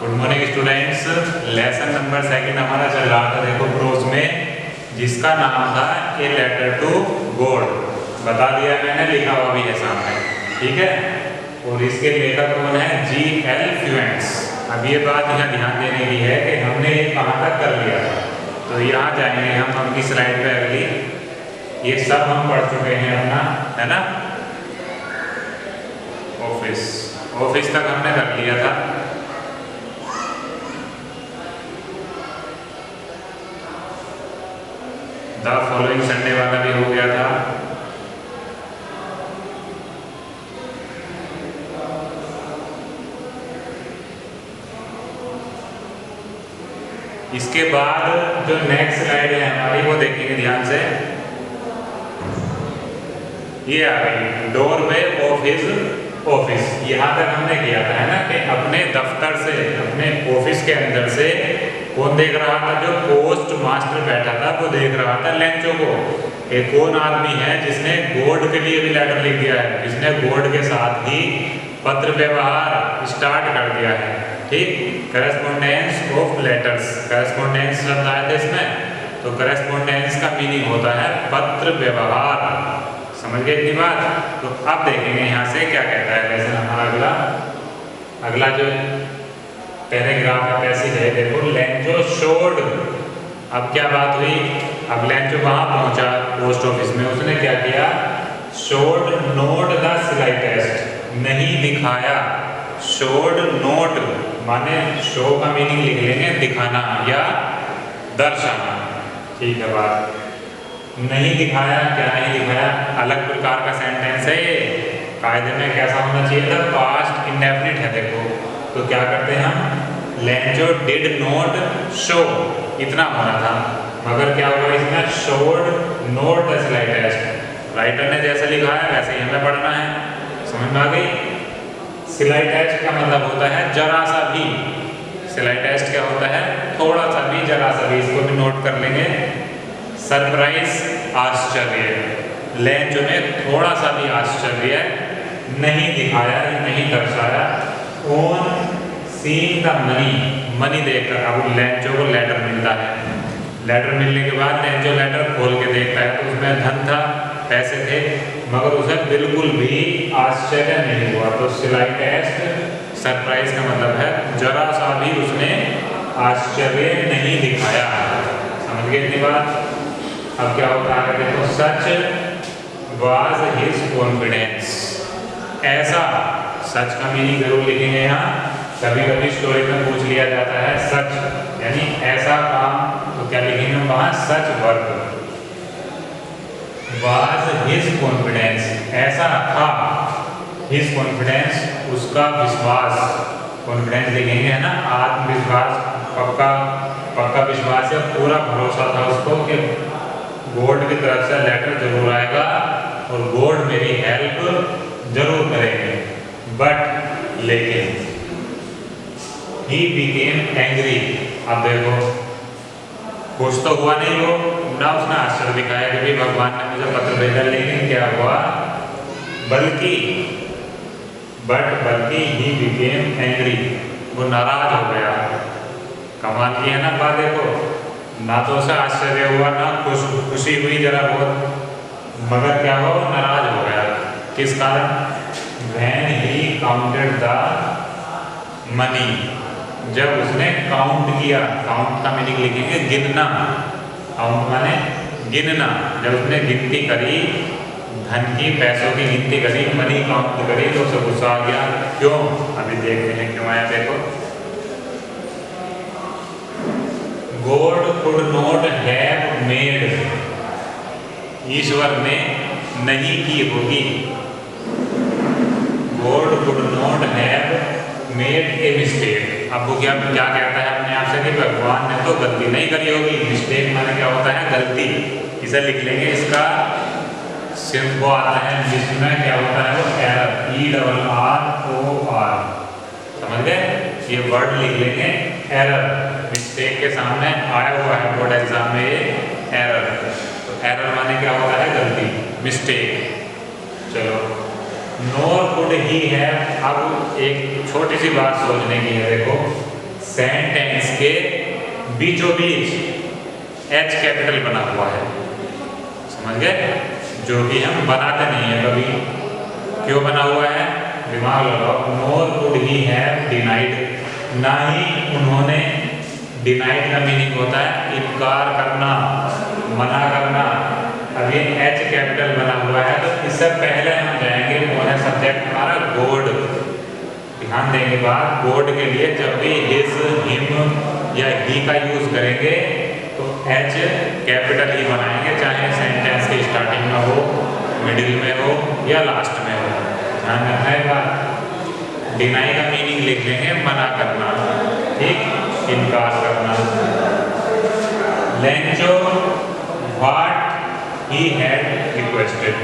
Good morning students. Lesson number second हमारा चल रहा था देखो प्रोज में, जिसका नाम था ए लेटर टू गॉड। बता दिया मैंने, लिखा हुआ भी है सामने, ठीक है। और इसके लेखक कौन है? G.L. फ्यूएंट्स। अब ये बात यहाँ ध्यान देने की है कि हमने ये कहाँ तक कर लिया था। तो यहाँ जाएंगे हम अपनी स्लाइड पे अगली। ये सब हम पढ़ चुके हैं अपना, है ना। ऑफिस तक हमने कर लिया था। द फॉलोइंग संडे वाला भी हो गया था। इसके बाद जो नेक्स्ट स्लाइड है हमारी, वो देखेंगे ध्यान से। ये आ गई डोरवे ऑफ हिज ऑफिस। यहाँ तक हमने किया था, है ना, कि अपने दफ्तर से, अपने ऑफिस के अंदर से कौन देख रहा था? जो पोस्ट मास्टर बैठा था वो देख रहा था लेंचो को। एक कौन आदमी है जिसने गॉड के लिए भी लेटर लिख दिया है, जिसने गॉड के साथ ही पत्र व्यवहार स्टार्ट कर दिया है, ठीक। करेस्पोंडेंस ऑफ लेटर्स, करेस्पोंडेंस शब्द आया था इसमें। तो करेस्पोंडेंस का मीनिंग होता है पत्र व्यवहार। समझ गए इतनी बात? तो अब देखेंगे यहाँ से क्या कहता है लेसन हमारा। अगला जो पैराग्राफ है पैसेज है, देखो। Lencho showed. अब क्या बात हुई? अब लेंचो कहाँ पहुंचा? पोस्ट ऑफिस में। उसने क्या किया? Showed note the slightest. नहीं दिखाया। शोड नोट माने शो का मीनिंग लिख लेंगे दिखाना या दर्शाना, ठीक है बात। नहीं दिखाया, क्या नहीं दिखाया? अलग प्रकार का सेंटेंस है ये। कायदे में कैसा होना चाहिए था? पास्ट इंडेफिनिट है देखो। तो क्या करते हैं हम? लेंचो डिड नॉट शो, इतना होना था। मगर क्या हुआ इसमें? Showed note the slightest. Writer ने जैसा लिखा है वैसे ही हमें पढ़ना है। समझ में आ गई? स्लाइटेस्ट का मतलब होता है जरा सा भी। स्लाइटेस्ट क्या होता है? थोड़ा सा भी, जरा सा भी। इसको भी नोट कर लेंगे। सरप्राइज, आश्चर्य। लेंचो ने थोड़ा सा भी आश्चर्य नहीं दिखाया, नहीं दर्शाया। On seeing the money, money देखकर। अब लेंचो को लेटर मिलता है। लेटर मिलने के बाद लेंचो लेटर खोल के देखता है तो उसमें धन था, पैसे थे, मगर उसे बिल्कुल भी आश्चर्य नहीं हुआ। तो स्लाइटेस्ट, सरप्राइज का मतलब है जरा सा भी उसने आश्चर्य नहीं दिखाया। समझ गए इतनी बात? अब क्या होता है देखो। सच वाज हिज कॉन्फिडेंस। ऐसा, सच का मीनिंग जरूर लिखेंगे यहाँ। कभी कभी स्टोरी में पूछ लिया जाता है सच यानी ऐसा काम, तो क्या लिखेंगे हम वहाँ? Such work was his confidence. ऐसा था हिज कॉन्फिडेंस, उसका विश्वास। कॉन्फिडेंस लिखेंगे, है ना। आत्मविश्वास, पक्का विश्वास या पूरा भरोसा था उसको कि गॉड की तरफ से लेटर जरूर आएगा और गॉड मेरी हेल्प जरूर करेंगे। बट लेकिन ही बिकेम एंग्री। अब देखो, खुश तो हुआ नहीं वो ना, उसने आश्चर्य दिखाया कि भाई भगवान ने मुझे पत्र भेजा, लेकिन क्या हुआ? बल्कि ही बिकेम एंग्री, वो नाराज हो गया। कमाल की है ना बात। देखो, ना तो उसे आश्चर्य हुआ ना खुशी हुई जरा बहुत, मगर क्या हुआ? वो नाराज हो गया। किस कारण? When he counted the money, जब उसने काउंट किया। काउंट का मीनिंग लिखेंगे गिनना। काउंट माने गिनना। जब उसने गिनती करी धन की, पैसों की गिनती करी, मनी काउंट करी, तो उसे गुस्सा आ गया। क्यों? अभी देखते हैं क्यों आया। देखो, God could not have made, ईश्वर ने नहीं की होगी। God could not have made a mistake. अब वो क्या कहता है अपने आप से कि भगवान ने तो गलती नहीं करी होगी। मिस्टेक माने क्या होता है? गलती। इसे लिख लेंगे। इसका सिर्फ वो आता है जिसमें क्या होता है? वो एरर, ERROR। समझ गए? ये वर्ड लिख लेंगे एरर। मिस्टेक के सामने आया हुआ है बोर्ड एग्जाम में ये एरर। तो एरर माने क्या होता है? गलती, मिस्टेक। चलो, नोर कुड ही है। अब एक छोटी सी बात सोचने की है। देखो, सेंटेंस के बीचों बीच एच कैपिटल बना हुआ है, समझ गए, जो कि हम बनाते नहीं है कभी। क्यों बना हुआ है, दिमाग लगाओ। नोर कुड ही हैव डिनाइड, ना ही उन्होंने, डिनाइड का मीनिंग होता है इनकार करना, मना करना। अब ये एच कैपिटल बना हुआ है, तो इससे पहले हम जाएंगे वो है सब्जेक्ट हमारा गॉड। ध्यान देंगे बात, गॉड के लिए जब भी हिज, हिम या ही का यूज करेंगे तो एच कैपिटल ही बनाएंगे, चाहे सेंटेंस की स्टार्टिंग में हो, मिडिल में हो या लास्ट में हो। ध्यान रखना है बात। डिनाई का मीनिंग लिख लेंगे मना करना, ठीक, इनकार करना। Lencho what he had requested.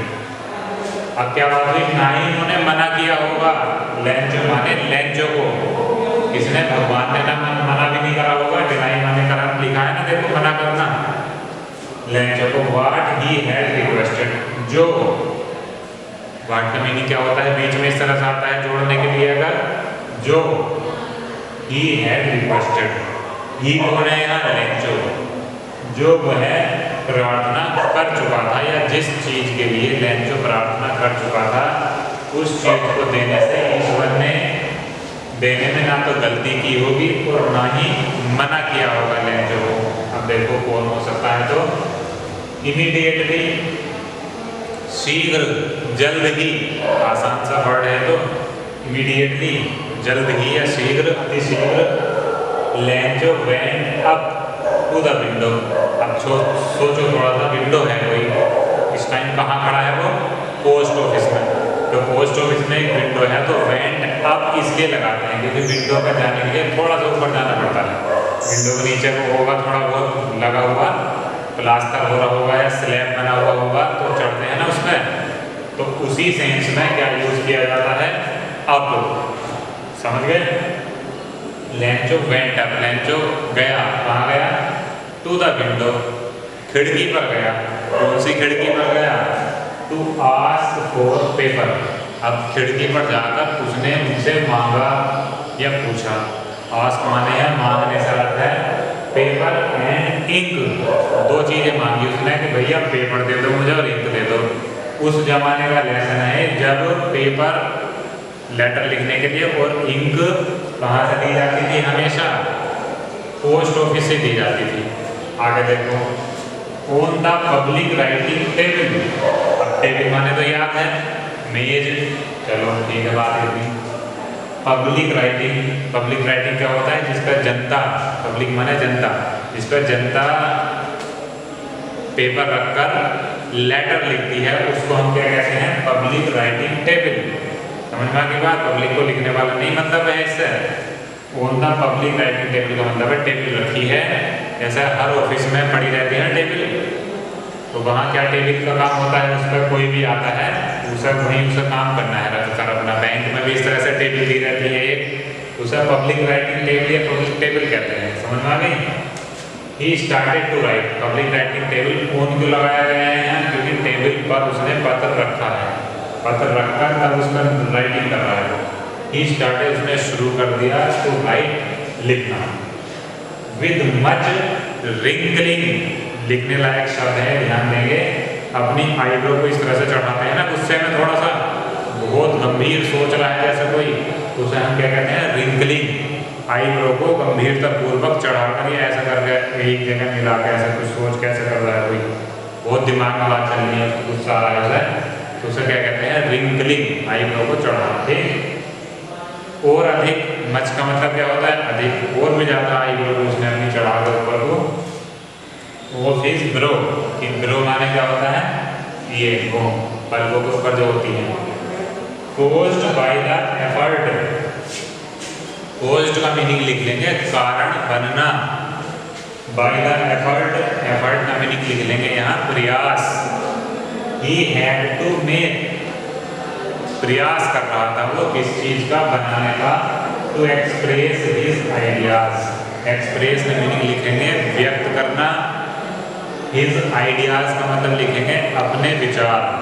अब क्या बात हुई, ना ही उन्होंने मना किया होगा, लेंचो माने लेंचो को, किसने, भगवान ने ना मना भी नहीं करा होगा, डिनाई माने करा लिखा है ना, देखो मना करना। लेंचो को व्हाट ही हैड रिक्वेस्टेड, जो, व्हाट का मीनिंग क्या होता है, बीच में इस तरह से आता है जोड़ने के लिए, अगर जो ही हैड रिक्वेस्टेड, ही कौन है यहाँ, लेंचो, जो वह प्रार्थना कर चुका था, या जिस चीज के लिए लेंचो प्रार्थना कर चुका था, उस चीज को देने से ईश्वर ने, देने में ना तो गलती की होगी और ना ही मना किया होगा लेंचो को। अब देखो कौन हो सकता है, तो इमीडिएटली, शीघ्र, जल्द ही, आसान सा वर्ड है तो इमीडिएटली, जल्द ही या शीघ्र, अतिशीघ्र। Lencho went up to the window. अब सोचो थोड़ा सा, विंडो है कोई, इस टाइम कहाँ खड़ा है वो, पोस्ट ऑफिस में, तो पोस्ट ऑफिस में एक विंडो है, तो वेंट अप इसके लगाते हैं क्योंकि विंडो पर जाने के लिए थोड़ा सा ऊपर जाना पड़ता है। विंडो के नीचे को होगा थोड़ा बहुत लगा हुआ, प्लास्टर हो रहा होगा या स्लैब बना हुआ होगा, तो चढ़ते हैं ना उसमें, तो उसी सेंस में क्या यूज किया जाता है, अप, समझ गए। लेंचो वेंट अप, लेंचो गया, कहाँ गया, टू द विंडो, खिड़की पर गया। कौन सी खिड़की पर गया, टू आस्क फॉर पेपर। अब खिड़की पर जाकर उसने उनसे मांगा या पूछा, आस्क माने है मांगने से अर्थ है, पेपर एंड इंक, दो चीजें मांगी उसने कि भैया पेपर दे दो मुझे और इंक दे दो। उस जमाने का लेसन है जब पेपर, लेटर लिखने के लिए, और इंक कहाँ से दी जाती थी, हमेशा पोस्ट ऑफिस से दी जाती थी। आगे देखो, on the public writing table. अब टेबल माने तो याद है मेज, चलो ठीक है बात इतनी। पब्लिक राइटिंग, पब्लिक राइटिंग क्या होता है, जिस पर जनता, पब्लिक माने जनता, जिस पर जनता पेपर रखकर लेटर लिखती है, उसको हम क्या कहते हैं, पब्लिक राइटिंग टेबल। समझ में आ गई बात, पब्लिक को लिखने वाला नहीं मतलब है इससे। On the public writing table का मतलब है टेबल रखी है, जैसे हर ऑफिस में पड़ी रहती है टेबल, तो वहाँ क्या टेबल का काम होता है, उस पर कोई भी आता है उसे वहीं उसे काम करना है रख कर अपना। बैंक में भी इस तरह से टेबल दी रहती है एक, उसे पब्लिक राइटिंग टेबल या पब्लिक टेबल कहते हैं। समझ में आ गई। He started to write, public writing table on क्यों लगाया गया है यहाँ, क्योंकि टेबल पर उसने पत्र रखा है, पत्र रखकर तब उस पर राइटिंग कर रहा है। ही स्टार्टेड, उसने शुरू कर दिया टू राइट, लिखना। विद मच रिंकलिंग, लिखने लायक शब्द है, ध्यान देंगे। अपनी आईब्रो को इस तरह से चढ़ाते हैं ना गुस्से में, थोड़ा सा बहुत गंभीर सोच रहा है जैसे कोई, तो उसे हम क्या कहते हैं, रिंकलिंग। आईब्रो को गंभीरता पूर्वक चढ़ा कर या ऐसा करके एक जगह मिला के ऐसा कुछ सोच कैसे कर रहा है कोई, बहुत दिमाग में बात चल रही है, गुस्सा आ रहा है, तो उसे क्या कहते हैं, रिंकलिंग, आईब्रो को चढ़ाते। और अधिक, मच का मतलब क्या होता है, अधिक, और भी ज़्यादा आईब्रो को उसने अपनी चढ़ा कर ऊपर को। वो फिर ब्रो, कि ब्रो माने क्या होता है, ये वो पलकों के ऊपर जो होती है। Caused by the effort, caused का मीनिंग लिख लेंगे, कारण बनना। बाय द एफर्ट, एफर्ट का मीनिंग लिख लेंगे यहाँ, प्रयास। ही हैड टू मेक, प्रयास कर रहा था वो किस चीज का, बनाने का। To express his ideas, express में मीनिंग लिखेंगे व्यक्त करना। हिज आइडियाज का मतलब लिखेंगे अपने विचार।